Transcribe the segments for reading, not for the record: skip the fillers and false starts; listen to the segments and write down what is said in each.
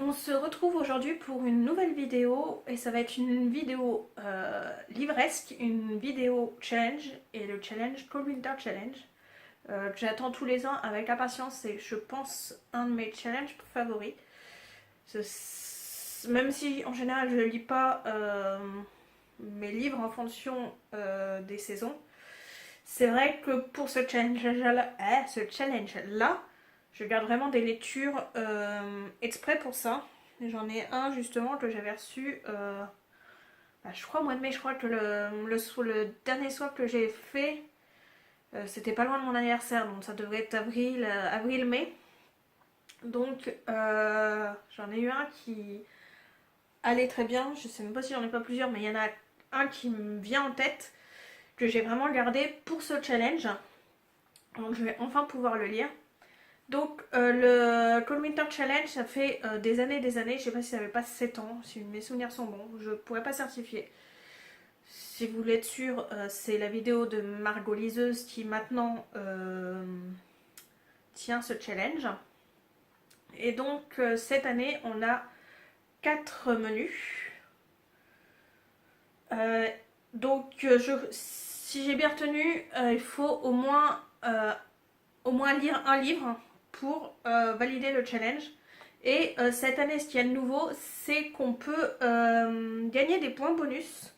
on se retrouve aujourd'hui pour une nouvelle vidéo et ça va être une vidéo livresque, une vidéo challenge et le challenge Cold Winter Challenge que j'attends tous les ans avec impatience. C'est, je pense, un de mes challenges favoris. Même si en général je ne lis pas mes livres en fonction des saisons, c'est vrai que pour ce challenge-là, je garde vraiment des lectures exprès pour ça. J'en ai un justement que j'avais reçu, je crois au mois de mai. Je crois que le dernier swap que j'ai fait, c'était pas loin de mon anniversaire, donc ça devrait être avril-mai. Donc j'en ai eu un qui allait très bien. Je sais même pas si j'en ai pas plusieurs, mais il y en a un qui me vient en tête, que j'ai vraiment gardé pour ce challenge. Donc je vais enfin pouvoir le lire. Donc le Cold Winter Challenge, ça fait des années, je sais pas si ça fait pas 7 ans, si mes souvenirs sont bons, je pourrais pas certifier. Si vous voulez être sûr, c'est la vidéo de Margot Liseuse qui maintenant tient ce challenge. Et donc cette année, on a 4 menus. Si j'ai bien retenu, il faut au moins lire un livre pour valider le challenge. Et cette année, ce qu'il y a de nouveau, c'est qu'on peut gagner des points bonus.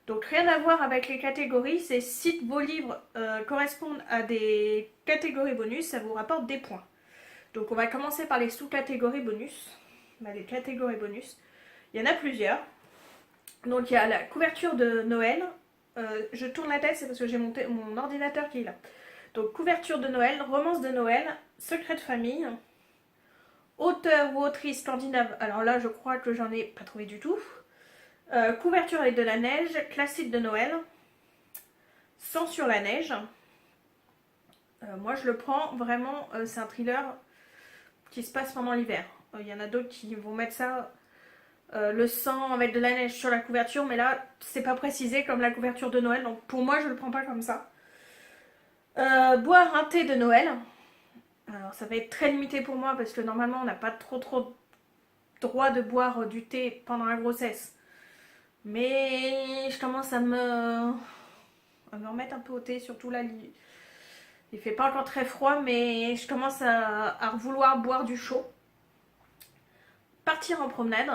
Donc rien à voir avec les catégories, c'est si vos livres correspondent à des catégories bonus, ça vous rapporte des points. Donc on va commencer par les sous-catégories bonus. Les catégories bonus, il y en a plusieurs. Donc il y a la couverture de Noël. Je tourne la tête, c'est parce que j'ai mon ordinateur qui est là. Donc couverture de Noël, romance de Noël, secret de famille, auteur ou autrice scandinave. Alors là, je crois que j'en ai pas trouvé du tout. Couverture avec de la neige, classique de Noël, Sang sur la neige. Moi, je le prends vraiment. C'est un thriller qui se passe pendant l'hiver. Il y en a d'autres qui vont mettre ça, le sang avec de la neige sur la couverture, mais là, c'est pas précisé comme la couverture de Noël. Donc pour moi, je le prends pas comme ça. Boire un thé de Noël. Alors ça va être très limité pour moi parce que normalement on n'a pas trop droit de boire du thé pendant la grossesse. Mais je commence à me remettre un peu au thé, surtout là il fait pas encore très froid, mais je commence à vouloir boire du chaud. Partir en promenade,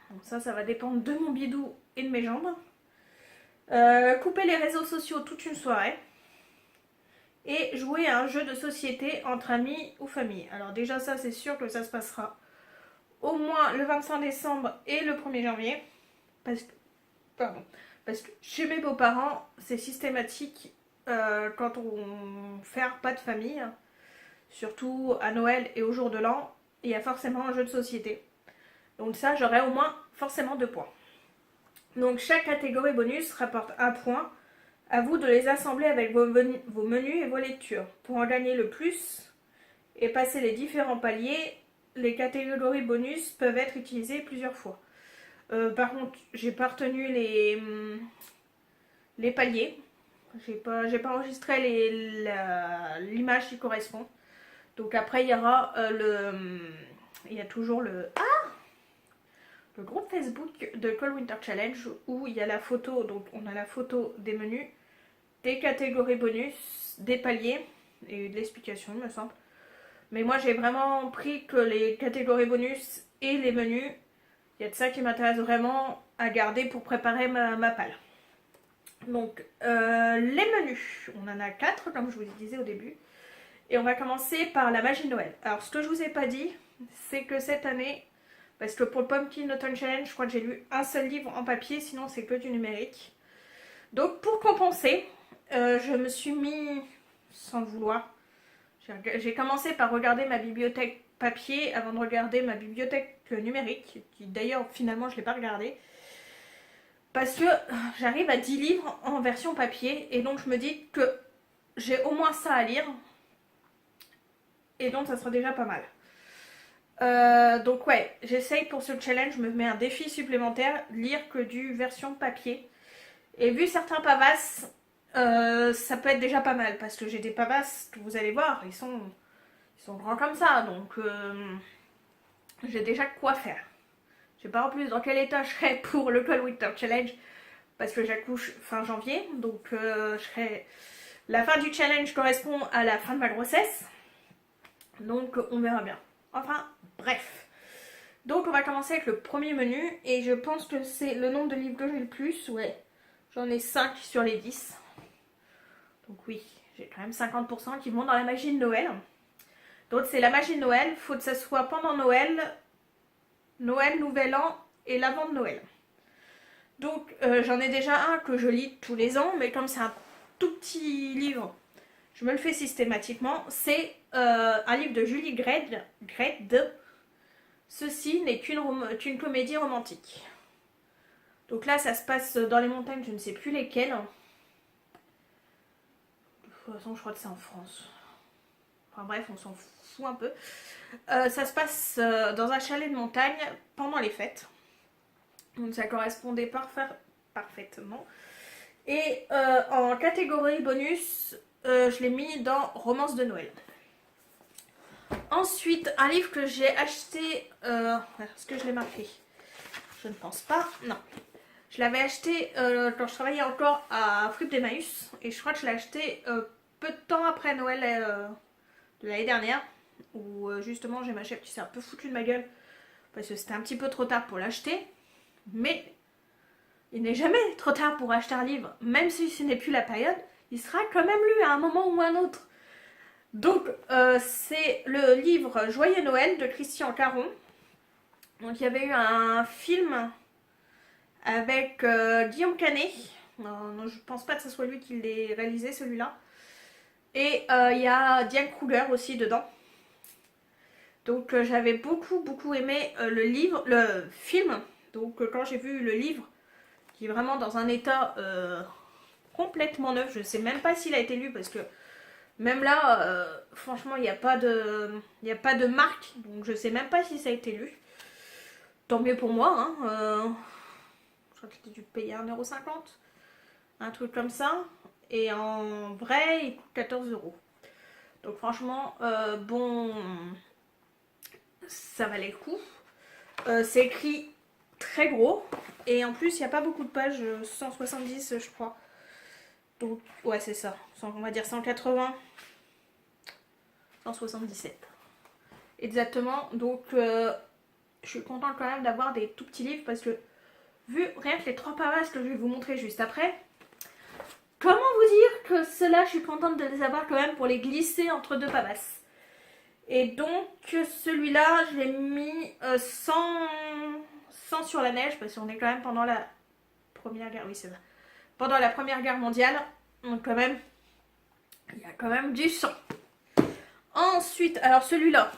donc ça va dépendre de mon bidou et de mes jambes. Couper les réseaux sociaux toute une soirée. Et jouer à un jeu de société entre amis ou famille. Alors déjà ça, c'est sûr que ça se passera au moins le 25 décembre et le 1er janvier. Parce que chez mes beaux-parents, c'est systématique quand on fait un repas de famille, surtout à Noël et au jour de l'an, il y a forcément un jeu de société. Donc ça, j'aurai au moins forcément 2 points. Donc chaque catégorie bonus rapporte 1 point. À vous de les assembler avec vos menus et vos lectures. Pour en gagner le plus et passer les différents paliers, les catégories bonus peuvent être utilisées plusieurs fois. Par contre, j'ai pas retenu les paliers. J'ai pas enregistré l'image qui correspond. Donc après, il y aura il y a toujours le groupe Facebook de Cold Winter Challenge où il y a la photo. Donc on a la photo des menus, des catégories bonus, des paliers et de l'explication, il me semble. Mais moi, j'ai vraiment pris que les catégories bonus et les menus, il y a de ça qui m'intéresse vraiment à garder pour préparer ma palle. Donc, les menus, on en a 4, comme je vous le disais au début. Et on va commencer par la magie de Noël. Alors, ce que je vous ai pas dit, c'est que cette année, parce que pour le Pumpkin Autumn Challenge, je crois que j'ai lu un seul livre en papier, sinon c'est que du numérique. Donc, pour compenser, je me suis mis, sans le vouloir, j'ai commencé par regarder ma bibliothèque papier avant de regarder ma bibliothèque numérique, qui d'ailleurs finalement je ne l'ai pas regardée, parce que j'arrive à 10 livres en version papier, et donc je me dis que j'ai au moins ça à lire, et donc ça sera déjà pas mal. Donc ouais, j'essaye pour ce challenge, je me mets un défi supplémentaire, lire que du version papier. Et vu certains pavasses, ça peut être déjà pas mal, parce que j'ai des pavasses que vous allez voir, ils sont grands comme ça, donc j'ai déjà quoi faire. Je sais pas en plus dans quel état je serai pour le Cold Winter Challenge, parce que j'accouche fin janvier, donc la fin du challenge correspond à la fin de ma grossesse, donc on verra bien. Enfin, bref. Donc on va commencer avec le premier menu, et je pense que c'est le nombre de livres que j'ai le plus, ouais. J'en ai 5 sur les 10. Donc oui, j'ai quand même 50% qui vont dans la magie de Noël. Donc c'est la magie de Noël, faut que ça soit pendant Noël, Noël, Nouvel An et l'avant de Noël. Donc j'en ai déjà un que je lis tous les ans, mais comme c'est un tout petit livre, je me le fais systématiquement. C'est un livre de Julie Gredd. Ceci n'est qu'une comédie romantique. Donc là, ça se passe dans les montagnes, je ne sais plus lesquelles. De toute façon, je crois que c'est en France. Enfin bref, on s'en fout un peu. Ça se passe dans un chalet de montagne pendant les fêtes. Donc ça correspondait parfaitement. Et en catégorie bonus, je l'ai mis dans Romance de Noël. Ensuite, un livre que j'ai acheté... est-ce que je l'ai marqué? Je ne pense pas. Non. Je l'avais acheté quand je travaillais encore à Fruits d'Emmaüs. Et je crois que je l'ai acheté peu de temps après Noël de l'année dernière. Où justement j'ai ma chef qui s'est un peu foutue de ma gueule. Parce que c'était un petit peu trop tard pour l'acheter. Mais il n'est jamais trop tard pour acheter un livre. Même si ce n'est plus la période, il sera quand même lu à un moment ou à un autre. Donc c'est le livre Joyeux Noël de Christian Caron. Donc il y avait eu un film avec Guillaume Canet. Non, je pense pas que ce soit lui qui l'ait réalisé celui-là. Et il y a Diane Kruger aussi dedans. Donc j'avais beaucoup aimé le film. Donc quand j'ai vu le livre, qui est vraiment dans un état complètement neuf, je sais même pas s'il a été lu parce que même là, franchement, il n'y a pas de marque, donc je sais même pas si ça a été lu. Tant mieux pour moi, hein. Je crois que j'ai dû payer 1,50 €, un truc comme ça. Et en vrai, il coûte 14 €. Donc franchement, bon, ça valait le coup. C'est écrit très gros. Et en plus, il n'y a pas beaucoup de pages, 170 je crois. Donc, ouais, c'est ça. On va dire 180. 177. Exactement. Donc, je suis contente quand même d'avoir des tout petits livres parce que, vu rien que les 3 pages que je vais vous montrer juste après, comment vous dire que ceux-là, je suis contente de les avoir quand même pour les glisser entre 2 pavasses. Et donc, celui-là, je l'ai mis sans sur la neige parce qu'on est quand même pendant la première guerre. Oui, c'est ça. Pendant la Première Guerre mondiale. Donc, quand même, il y a quand même du sang. Ensuite, alors celui-là,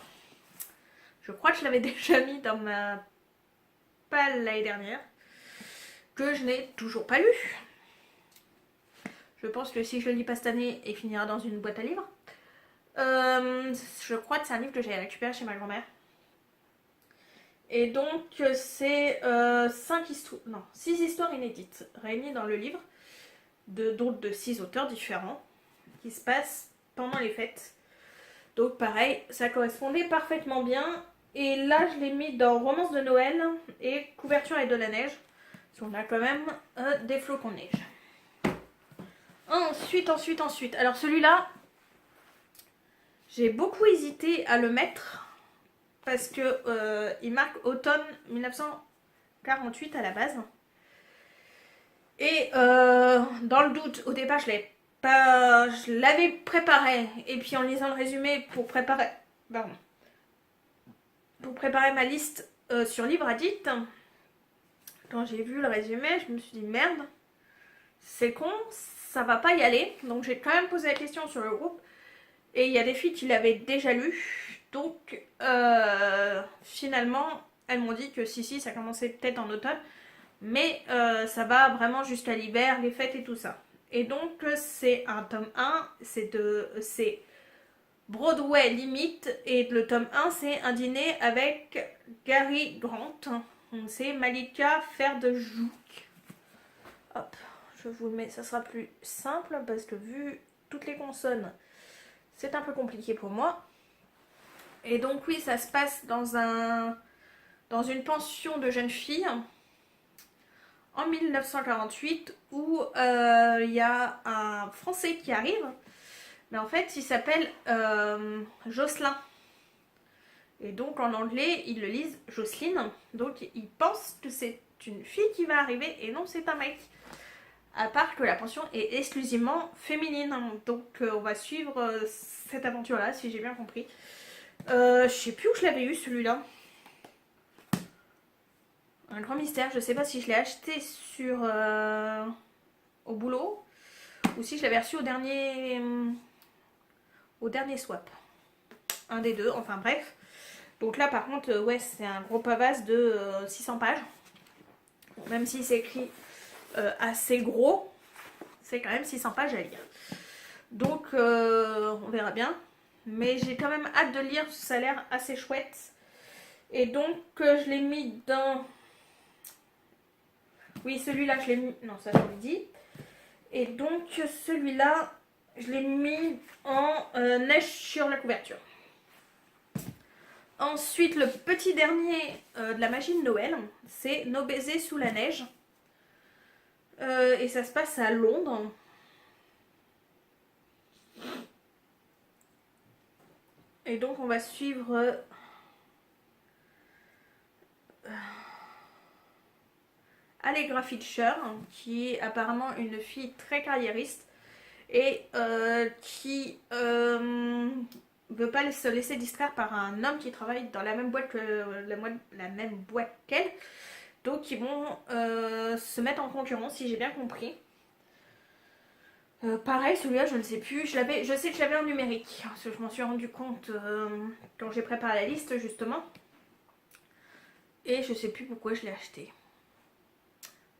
je crois que je l'avais déjà mis dans ma palle l'année dernière, que je n'ai toujours pas lu. Je pense que si je le lis pas cette année, il finira dans une boîte à livres. Je crois que c'est un livre que j'ai récupéré chez ma grand-mère. Et donc c'est 6 histoires inédites réunies dans le livre, donc de 6 auteurs différents, qui se passent pendant les fêtes. Donc pareil, ça correspondait parfaitement bien. Et là, je l'ai mis dans Romance de Noël et Couverture et de la neige. Parce qu'on a quand même des flocons de neige. Ensuite. Alors celui-là, j'ai beaucoup hésité à le mettre. Parce que il marque automne 1948 à la base. Et dans le doute, au départ, je l'avais préparé. Et puis en lisant le résumé pour préparer ma liste sur Libre Addict, quand j'ai vu le résumé, je me suis dit merde, c'est con, ça va pas y aller. Donc j'ai quand même posé la question sur le groupe. Et il y a des filles qui l'avaient déjà lu. Donc finalement, elles m'ont dit que si, ça commençait peut-être en automne. Mais ça va vraiment jusqu'à l'hiver, les fêtes et tout ça. Et donc c'est un tome 1, c'est Broadway Limite, et le tome 1 c'est Un dîner avec Gary Grant. C'est Malika Ferdejouk. Hop, je vous le mets, ça sera plus simple parce que vu toutes les consonnes, c'est un peu compliqué pour moi. Et donc oui, ça se passe dans un dans une pension de jeunes filles en 1948 où il y a un Français qui arrive, mais en fait il s'appelle Jocelyn. Et donc en anglais ils le lisent Jocelyne, donc ils pensent que c'est une fille qui va arriver et non c'est un mec. À part que la pension est exclusivement féminine, donc on va suivre cette aventure là si j'ai bien compris. Je sais plus où je l'avais eu celui-là. Un grand mystère, je sais pas si je l'ai acheté sur au boulot ou si je l'avais reçu au dernier swap. Un des deux, enfin bref. Donc là par contre, ouais, c'est un gros pavasse de 600 pages. Bon, même si c'est écrit assez gros, c'est quand même 600 pages à lire. Donc on verra bien. Mais j'ai quand même hâte de lire, ça a l'air assez chouette. Et donc je l'ai mis dans... Oui, celui-là je l'ai mis... Non, ça je l'ai dit. Et donc celui-là, je l'ai mis en neige sur la couverture. Ensuite, le petit dernier de la magie de Noël, c'est Nos baisers sous la neige. Et ça se passe à Londres. Et donc on va suivre Allegra Fisher, qui est apparemment une fille très carriériste et qui veut pas se laisser distraire par un homme qui travaille dans la même boîte qu'elle. Donc ils vont se mettre en concurrence, si j'ai bien compris. Pareil, celui-là, je ne sais plus. Je sais que je l'avais en numérique, parce que je m'en suis rendu compte quand j'ai préparé la liste, justement. Et je sais plus pourquoi je l'ai acheté.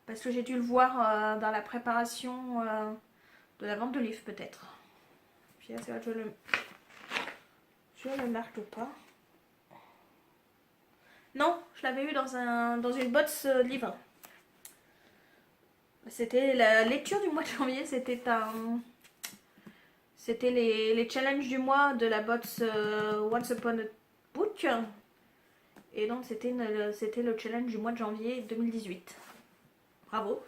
Parce que j'ai dû le voir dans la préparation de la vente de livres, peut-être. Puis là, c'est vrai que je le marque pas. Non, je l'avais eu dans une box livre. C'était la lecture du mois de janvier, c'était les challenges du mois de la box Once Upon a Book. Et donc c'était le challenge du mois de janvier 2018. Bravo.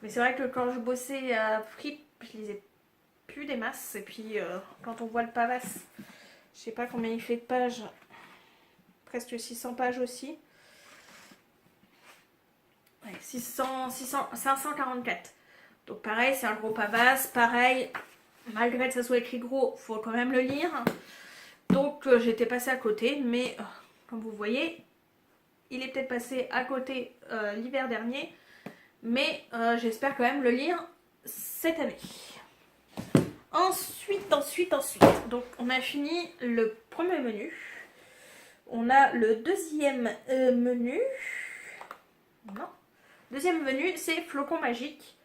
Mais c'est vrai que quand je bossais à Fripp, je lisais plus des masses. Et puis quand on voit le pavasse, je sais pas combien il fait de pages. Presque 600 pages aussi. Ouais, 544. Donc pareil, c'est un gros pavasse. Pareil, malgré que ça soit écrit gros, faut quand même le lire. Donc j'étais passée à côté, mais comme vous voyez, il est peut-être passé à côté l'hiver dernier. Mais j'espère quand même le lire cette année. Ensuite. Donc on a fini le premier menu. On a le deuxième menu. Non. Deuxième menu, c'est Flocon magique.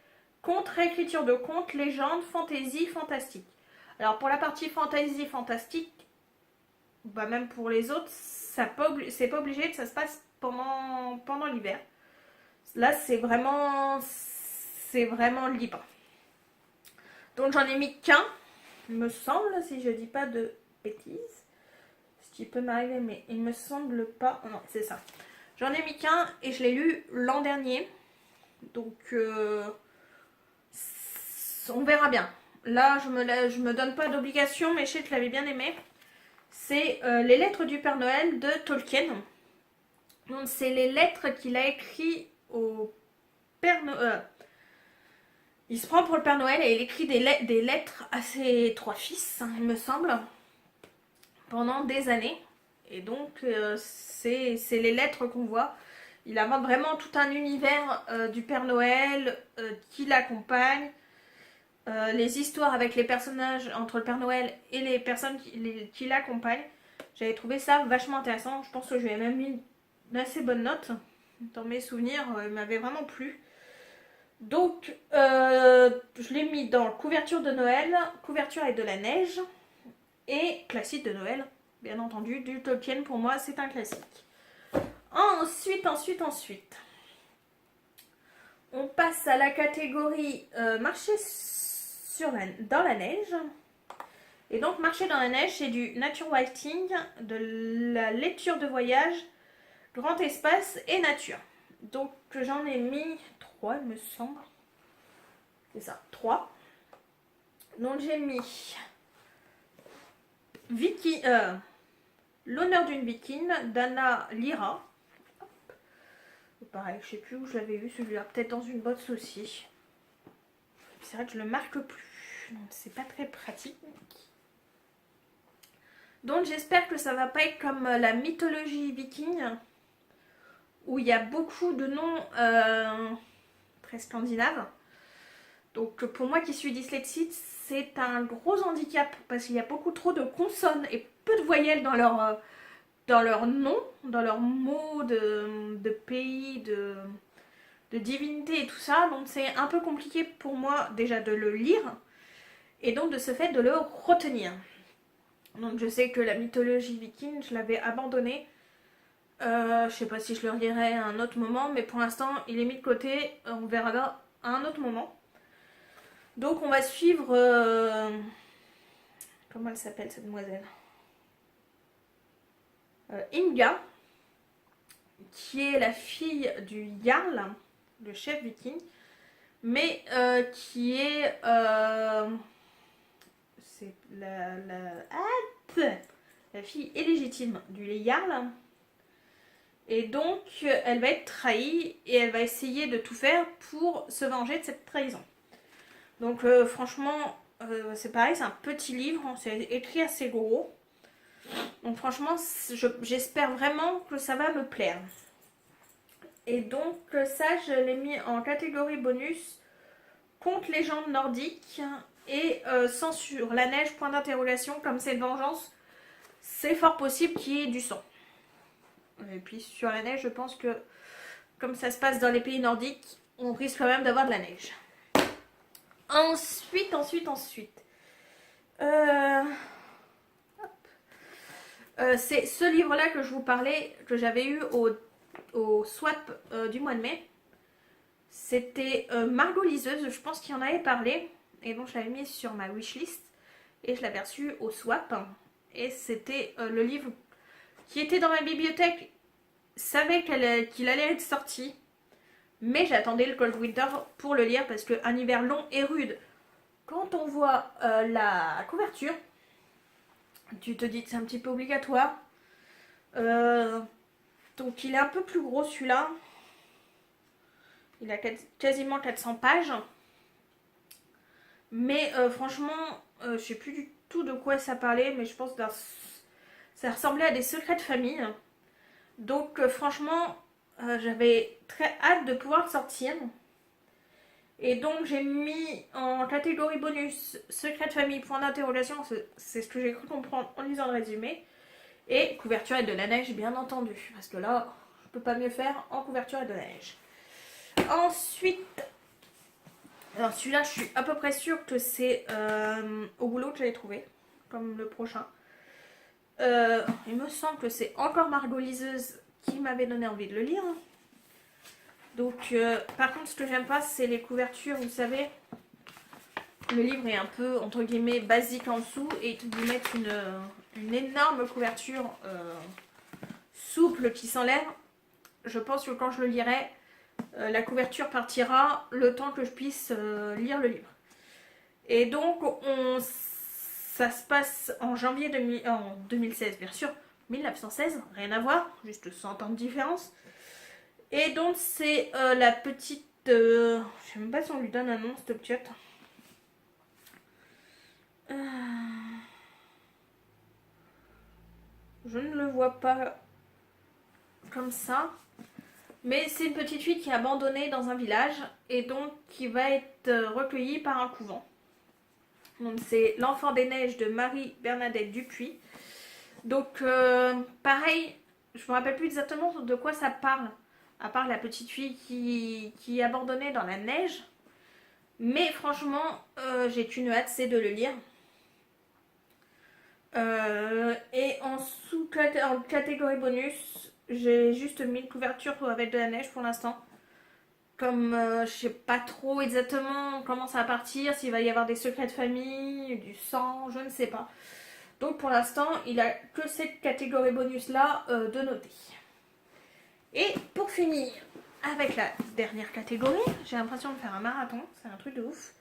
Conte, réécriture de contes, légende, fantaisie, fantastique. Alors pour la partie fantaisie, fantastique, bah même pour les autres, c'est pas obligé que ça se passe pendant l'hiver. Là, c'est vraiment libre. Donc j'en ai mis qu'un, il me semble, si je dis pas de bêtises. Ce qui peut m'arriver, mais il me semble pas. Non, c'est ça. J'en ai mis qu'un et je l'ai lu l'an dernier. Donc on verra bien. Là, je me donne pas d'obligation, mais je sais que je l'avais bien aimé. C'est les lettres du Père Noël de Tolkien. Donc c'est les lettres qu'il a écrites au Père Noël. Il se prend pour le Père Noël et il écrit des lettres à ses trois fils, il me semble, pendant des années. Et donc c'est les lettres qu'on voit. Il invente vraiment tout un univers du Père Noël qui l'accompagne. Les histoires avec les personnages entre le Père Noël et les personnes qui l'accompagnent. J'avais trouvé ça vachement intéressant. Je pense que je lui ai même mis une assez bonne note. Dans mes souvenirs, il m'avait vraiment plu. Donc, je l'ai mis dans couverture de Noël, couverture avec de la neige et classique de Noël. Bien entendu, du Tolkien pour moi, c'est un classique. Ensuite. On passe à la catégorie marcher dans la neige. Et donc, marcher dans la neige, c'est du nature writing, de la lecture de voyage grand espace et nature. Donc j'en ai mis 3 il me semble. C'est ça, 3. Donc j'ai mis l'honneur d'une viking d'Anna Lyra. Pareil, je sais plus où je l'avais vu celui-là, peut-être dans une box aussi. C'est vrai que je le marque plus, donc c'est pas très pratique. Donc j'espère que ça va pas être comme la mythologie viking, où il y a beaucoup de noms très scandinaves. Donc pour moi qui suis dyslexique, c'est un gros handicap, parce qu'il y a beaucoup trop de consonnes et peu de voyelles dans leur nom, dans leurs mots de pays, de divinité et tout ça. Donc c'est un peu compliqué pour moi déjà de le lire, et donc de ce fait de le retenir. Donc je sais que la mythologie viking, je l'avais abandonnée. Je sais pas si je le relirai à un autre moment, mais pour l'instant il est mis de côté. On verra là à un autre moment. Donc on va suivre... comment elle s'appelle cette demoiselle, Inga, qui est la fille du Jarl, le chef viking, mais qui est... c'est la fille illégitime du Jarl. Et donc elle va être trahie et elle va essayer de tout faire pour se venger de cette trahison. Donc franchement, c'est pareil, c'est un petit livre, c'est écrit assez gros. Donc franchement, j'espère vraiment que ça va me plaire. Et donc ça, je l'ai mis en catégorie bonus, conte légende nordique et sang sur la neige, point d'interrogation, comme c'est une vengeance, c'est fort possible qu'il y ait du sang. Et puis sur la neige, je pense que comme ça se passe dans les pays nordiques, on risque quand même d'avoir de la neige. Ensuite. C'est ce livre-là que je vous parlais, que j'avais eu au swap du mois de mai. C'était Margot Liseuse, je pense qu'il en avait parlé. Et donc je l'avais mis sur ma wishlist. Et je l'avais reçu au swap. Et c'était le livre qui était dans ma bibliothèque. Savais qu'il allait être sorti. Mais j'attendais le Cold Winter pour le lire parce qu'un hiver long et rude. Quand on voit la couverture, tu te dis que c'est un petit peu obligatoire. Donc il est un peu plus gros celui-là. Il a quasiment 400 pages. Mais franchement, je sais plus du tout de quoi ça parlait, mais je pense que ça ressemblait à des secrets de famille. Donc franchement, j'avais très hâte de pouvoir le sortir. Et donc j'ai mis en catégorie bonus secret de famille, point d'interrogation, c'est ce que j'ai cru comprendre en lisant le résumé. Et couverture et de la neige, bien entendu, parce que là, je peux pas mieux faire en couverture et de la neige. Ensuite, alors celui-là, je suis à peu près sûre que c'est au boulot que j'avais trouvé, comme le prochain. Il me semble que c'est encore Margot Liseuse qui m'avait donné envie de le lire. Donc, par contre, ce que j'aime pas, c'est les couvertures, vous savez. Le livre est un peu, entre guillemets, basique en dessous et ils vous mettent une énorme couverture souple qui s'enlève. Je pense que quand je le lirai, la couverture partira le temps que je puisse lire le livre. Et donc, ça se passe en janvier 2016, bien sûr, 1916, rien à voir, juste 100 ans de différence. Et donc, c'est la petite... je sais même pas si on lui donne un nom, cette petite. Je ne le vois pas comme ça. Mais c'est une petite fille qui est abandonnée dans un village et donc qui va être recueillie par un couvent. Donc c'est L'Enfant des Neiges de Marie-Bernadette Dupuis. Donc pareil, je me rappelle plus exactement de quoi ça parle. À part la petite fille qui est abandonnée dans la neige. Mais franchement, j'ai qu'une hâte, c'est de le lire. Et en catégorie bonus, j'ai juste mis une couverture avec de la neige pour l'instant. Comme je sais pas trop exactement comment ça va partir, s'il va y avoir des secrets de famille, du sang, je ne sais pas. Donc pour l'instant, il a que cette catégorie bonus là de noter. Et pour finir avec la dernière catégorie, j'ai l'impression de faire un marathon, c'est un truc de ouf.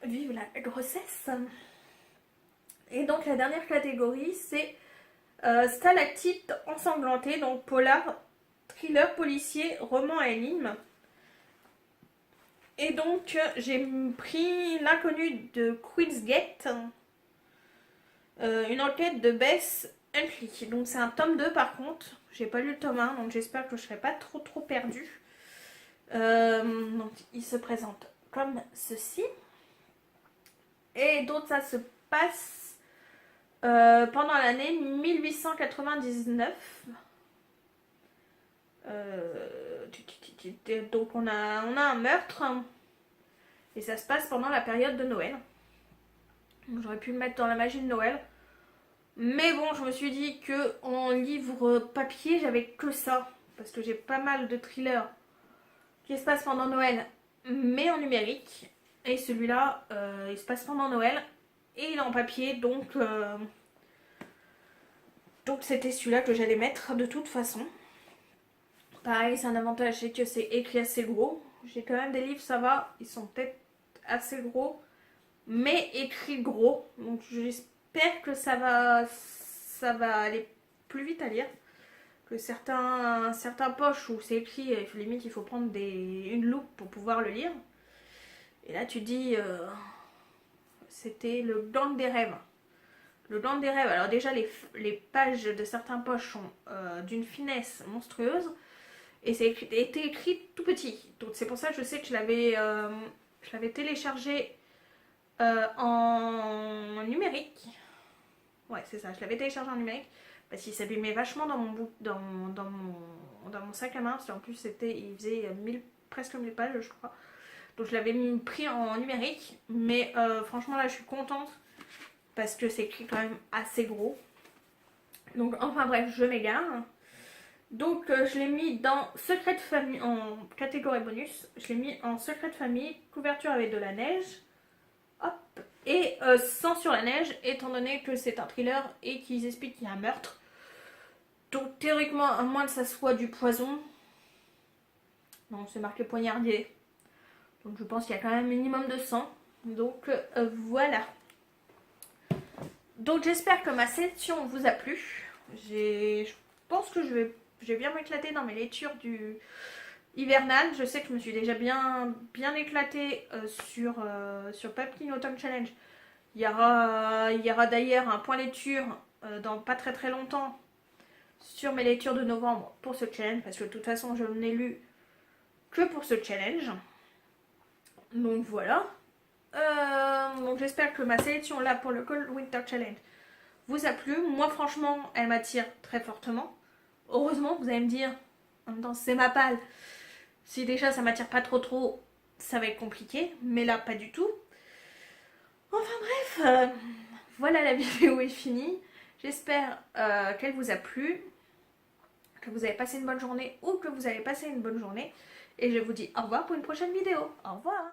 Vive la grossesse. Et donc la dernière catégorie, c'est stalactite ensanglantée, donc polar, thriller, policier, roman à énigme. Et donc j'ai pris L'inconnu de Queen's Gate, une enquête de Bess Huntley. Donc c'est un tome 2 par contre, j'ai pas lu le tome 1, donc j'espère que je serai pas trop perdue. Donc il se présente comme ceci. Et donc ça se passe pendant l'année 1899. Donc on a un meurtre et ça se passe pendant la période de Noël. J'aurais pu le mettre dans la magie de Noël, mais bon, je me suis dit que en livre papier j'avais que ça parce que j'ai pas mal de thrillers qui se passent pendant Noël mais en numérique, et celui-là il se passe pendant Noël et il est en papier, donc c'était celui-là que j'allais mettre de toute façon. Pareil, c'est un avantage, c'est que c'est écrit assez gros. J'ai quand même des livres, ça va, ils sont peut-être assez gros, mais écrit gros. Donc j'espère que ça va aller plus vite à lire que certains poches où c'est écrit, limite il faut prendre une loupe pour pouvoir le lire. Et là tu dis, c'était le gang des rêves. Le gang des rêves. Alors déjà les pages de certains poches sont d'une finesse monstrueuse. Et ça a été écrit tout petit. Donc c'est pour ça que je sais que je l'avais téléchargé en numérique. Ouais, c'est ça, je l'avais téléchargé en numérique. Parce qu'il s'abîmait vachement dans mon sac à main. Parce qu'en plus, il faisait presque 1000 pages, je crois. Donc je l'avais pris en numérique. Mais franchement, là, je suis contente. Parce que c'est écrit quand même assez gros. Donc, enfin bref, je m'égare. Donc je l'ai mis dans secret de famille en catégorie bonus. Je l'ai mis en secret de famille, couverture avec de la neige. Hop. Et sans sur la neige, étant donné que c'est un thriller et qu'ils expliquent qu'il y a un meurtre. Donc théoriquement, à moins que ça soit du poison. Non, c'est marqué poignardier. Donc je pense qu'il y a quand même un minimum de sang. Donc voilà. Donc j'espère que ma sélection vous a plu. Je pense que je vais bien m'éclater dans mes lectures du hivernal. Je sais que je me suis déjà bien éclatée sur Pumpkin Autumn Challenge. Il y aura d'ailleurs un point lecture dans pas très longtemps sur mes lectures de novembre pour ce challenge, parce que de toute façon je n'ai lu que pour ce challenge. Donc voilà. Donc j'espère que ma sélection là pour le Cold Winter Challenge vous a plu. Moi franchement elle m'attire très fortement. Heureusement, vous allez me dire, en même temps c'est ma palle, si déjà ça m'attire pas trop, ça va être compliqué, mais là pas du tout. Enfin bref, voilà, la vidéo est finie. J'espère qu'elle vous a plu, que vous avez passé une bonne journée ou que vous avez passé une bonne journée. Et je vous dis au revoir pour une prochaine vidéo. Au revoir.